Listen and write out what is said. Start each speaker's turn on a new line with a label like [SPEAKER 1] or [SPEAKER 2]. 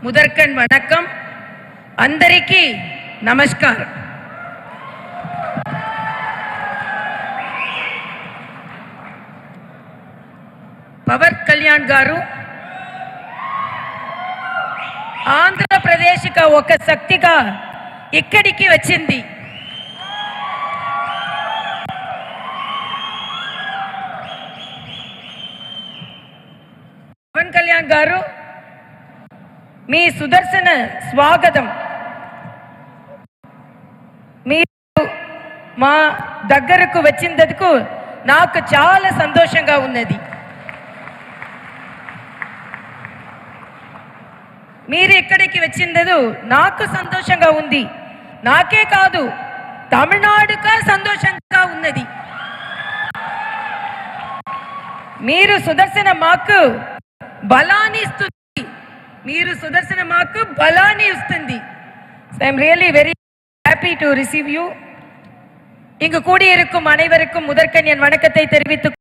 [SPEAKER 1] ముదర్కన్ వణకం అందరికీ నమస్కారం. పవన్ కళ్యాణ్ గారు ఆంధ్రప్రదేశ్కి ఒక శక్తిగా ఇక్కడికి వచ్చింది. పవన్ కళ్యాణ్ గారు మీ సుదర్శన స్వాగతం. మీరు మా దగ్గరకు వచ్చినందుకు నాకు చాలా సంతోషంగా ఉన్నది. మీరు ఇక్కడికి వచ్చింది నాకు సంతోషంగా ఉంది. నాకే కాదు, తమిళనాడుగా సంతోషంగా ఉన్నది. మీరు సుదర్శన మాకు బలాన్ని ఇస్తుంది. మీరు సుదర్శన మాకు బలాన్ని ఇస్తుంది. So I'm really very happy to receive you. இங்கு கூடியிருக்கும் அனைவருக்கும் முதற்கண் என் வணக்கத்தை தெரிவித்து